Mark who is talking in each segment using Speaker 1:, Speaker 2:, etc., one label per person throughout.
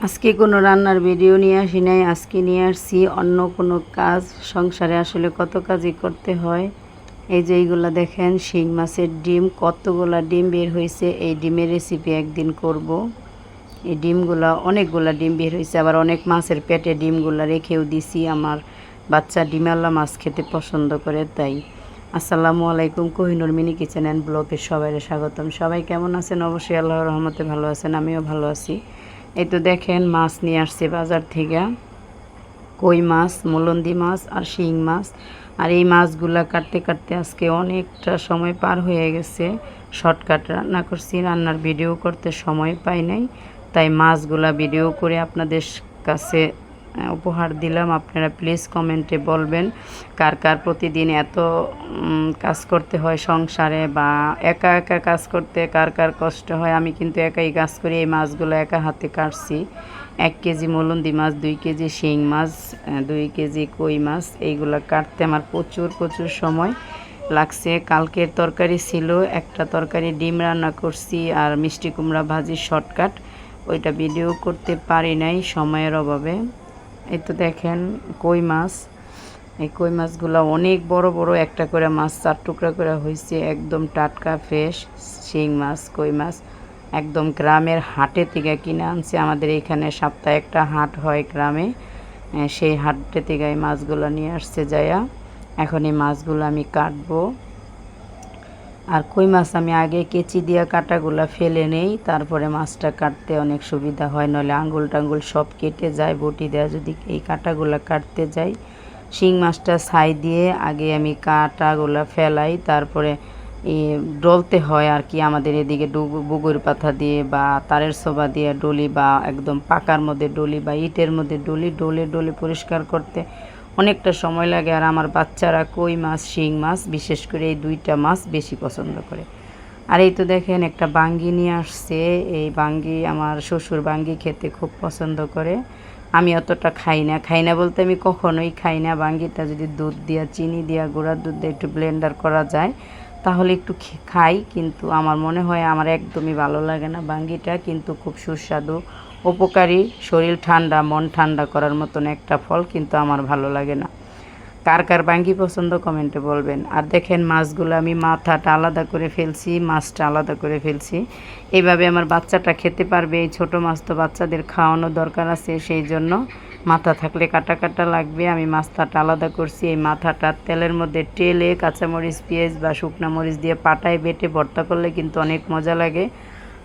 Speaker 1: আজকে কোনো রান্নার ভিডিও নিয়ে আসি নাই। আজকে নিয়ে আসছি অন্য কোনো কাজ। সংসারে আসলে কত কাজই করতে হয়। এই যে এইগুলা দেখেন, শিং মাছের ডিম, কতগুলা ডিম বের হয়েছে। এই ডিমের রেসিপি একদিন করব। এই ডিমগুলা, অনেকগুলা ডিম বের হয়েছে, আবার অনেক মাছের পেটে ডিমগুলা রেখেও দিছি। আমার বাচ্চা ডিমাল্লা মাছ খেতে পছন্দ করে, তাই। আসসালামু আলাইকুম, কোহিনুর মিনি কিচেন অ্যান্ড ব্লগে সবাইকে স্বাগতম। সবাই কেমন আছেন? অবশ্যই আল্লাহর রহমতে ভালো আছেন, আমিও ভালো আছি। এই তো দেখেন, মাছ নিয়ে আসছে বাজার থেকে। কই মাছ, মুলন্দি মাছ আর শিং মাছ। আর এই মাছগুলা কাটতে কাটতে আজকে অনেকটা সময় পার হয়ে গেছে। শর্টকাট রান্না করছি, রান্নার ভিডিও করতে সময় পাই নাই, তাই মাছগুলা ভিডিও করে আপনাদের কাছে উপহার দিলাম। আপনারা প্লিজ কমেন্টে বলবেন কার কার প্রতিদিন এত কাজ করতে হয় সংসারে, বা একা একা কাজ করতে কার কার কষ্ট হয়। আমি কিন্তু একাই কাজ করি। এই মাছগুলো একা হাতে কাটছি। 1 কেজি মুলন্দি মাছ, 2 কেজি শিং মাছ, 2 কেজি কই মাছ, এইগুলো কাটতে আমার প্রচুর সময় লাগছে। কালকের তরকারি ছিল, একটা তরকারি ডিম রান্না করছি আর মিষ্টি কুমড়া ভাজি শর্টকাট, ওইটা ভিডিও করতে পারি নাই সময়ের অভাবে। এই তো দেখেন কই মাছ। এই কই মাছগুলো অনেক বড় বড়, একটা করে মাছ 4 টুকরা করে হয়েছে, একদম টাটকা ফ্রেশ শিং মাছ, কই মাছ একদম গ্রামের হাটে থেকে কিনে আনছে। আমাদের এইখানে সপ্তাহে একটা হাট হয় গ্রামে, সেই হাটে থেকে এই মাছগুলো নিয়ে আসছে যায়া। এখন এই মাছগুলো আমি কাটবো। আর কই মাছ আমি আগে কেচি দিয়া কাটাগুলা ফেলে নেই, তারপরে মাছটা কাটতে অনেক সুবিধা হয়, নইলে আঙ্গুল টাঙ্গুল সব কেটে যায় বটি দেওয়া যদি এই কাটাগুলা কাটতে যাই। শিং মাছটা ছাই দিয়ে আগে আমি কাটাগুলা ফেলাই, তারপরে ডলতে হয় আর কি। আমাদের এদিকে বুগুর পাতা দিয়ে বা তারের সোবা দিয়ে ডলি, বা একদম পাকার মধ্যে ডলি বা ইটের মধ্যে ডলি, ডলে ডলে পরিষ্কার করতে অনেকটা সময় লাগে। আর আমার বাচ্চারা কই মাছ, শিং মাছ, বিশেষ করে এই 2টা মাছ বেশি পছন্দ করে। আর এই তো দেখেন একটা বাঙ্গি নিয়ে আসছে। এই বাঙ্গি, আমার শ্বশুর বাঙ্গি খেতে খুব পছন্দ করে। আমি অতটা খাই না বলতে আমি কখনোই খাই না। বাঙ্গিটা যদি দুধ দিয়া, চিনি দিয়া, গুঁড়ার দুধ দিয়ে একটু ব্লেন্ডার করা যায় তাহলে একটু খাই, কিন্তু আমার মনে হয় আমার একদমই ভালো লাগে না বাঙ্গিটা। কিন্তু খুব সুস্বাদু, উপকারী, শরীর ঠান্ডা, মন ঠান্ডা করার মতন একটা ফল, কিন্তু আমার ভালো লাগে না। কার কার বাঙ্গি পছন্দ কমেন্টে বলবেন। আর দেখেন মাছগুলো আমি মাথাটা আলাদা করে ফেলছি, মাছটা আলাদা করে ফেলছি। এইভাবে আমার বাচ্চাটা খেতে পারবে। এই ছোটো মাছ তো বাচ্চাদের খাওয়ানো দরকার আছে, সেই জন্য মাথা থাকলে কাটা কাটা লাগবে। আমি মাছটাটা আলাদা করছি। এই মাথাটা তেলের মধ্যে টেলে কাঁচামরিচ, পেঁয়াজ বা শুকনা মরিচ দিয়ে পাটায় বেটে ভর্তা করলে কিন্তু অনেক মজা লাগে।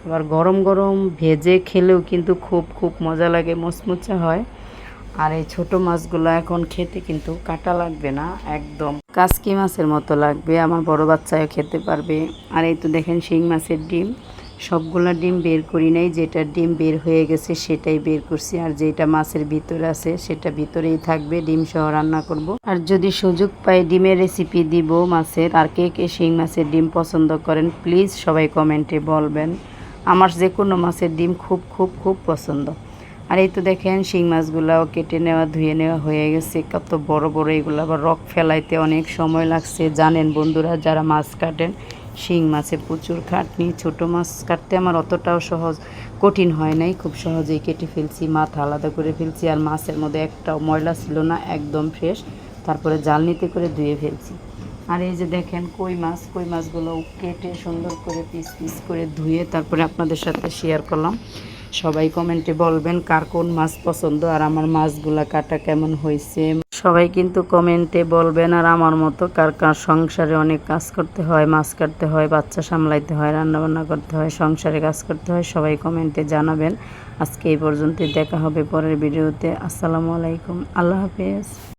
Speaker 1: আবার গরম গরম ভেজে খেলেও কিন্তু খুব মজা লাগে, মুচমুচে হয়। আর এই ছোটো মাছগুলো এখন খেতে কিন্তু কাটা লাগবে না, একদম কাসকি মাছের মতো লাগবে, আমার বড় বাচ্চাও খেতে পারবে। আর এই তো দেখেন শিং মাছের ডিম, সবগুলা ডিম বের করি নাই, যেটা ডিম বের হয়ে গেছে সেটাই বের করছি। আর যেটা মাছের ভিতরে আছে সেটা ভিতরেই থাকবে, ডিম সহ রান্না করব। আর যদি সুযোগ পাই ডিমের রেসিপি দিব মাছের। আর কে কে শিং মাছের ডিম পছন্দ করেন প্লিজ সবাই কমেন্টে বলবেন। আমার যে কোনো মাছের ডিম খুব পছন্দ। আর এই তো দেখেন শিং মাছগুলাও কেটে নেওয়া, ধুয়ে নেওয়া হয়ে গেছে। কত বড় বড় এগুলো, আবার রক ফেলাইতে অনেক সময় লাগছে। জানেন বন্ধুরা যারা মাছ কাটেন, শিং মাছে প্রচুর খাটনি। ছোটো মাছ কাটতে আমার অতটাও কঠিন হয় নাই, খুব সহজেই কেটে ফেলছি, মাথা আলাদা করে ফেলছি। আর মাছের মধ্যে একটাও ময়লা ছিল না, একদম ফ্রেশ। তারপরে জালনিতে করে ধুয়ে ফেলছি। আর এই যে দেখেন কই মাছগুলো কেটে সুন্দর করে পিস পিস করে ধুয়ে তারপরে আপনাদের সাথে শেয়ার করলাম। সবাই কমেন্টে বলবেন কার কোন মাছ পছন্দ, আর আমার মাছগুলা কাটা কেমন হয়েছে। সবাই কিন্তু কমেন্টে বলবেন। আর আমার মতো কার কার সংসারে অনেক কাজ করতে হয়, মাছ কাটতে হয়, বাচ্চা সামলাইতে হয়, রান্নাবান্না করতে হয়, সংসারে কাজ করতে হয়, সবাই কমেন্টে জানাবেন। আজকে এই পর্যন্তই, দেখা হবে পরের ভিডিওতে। আসসালামু আলাইকুম, আল্লাহ হাফেজ।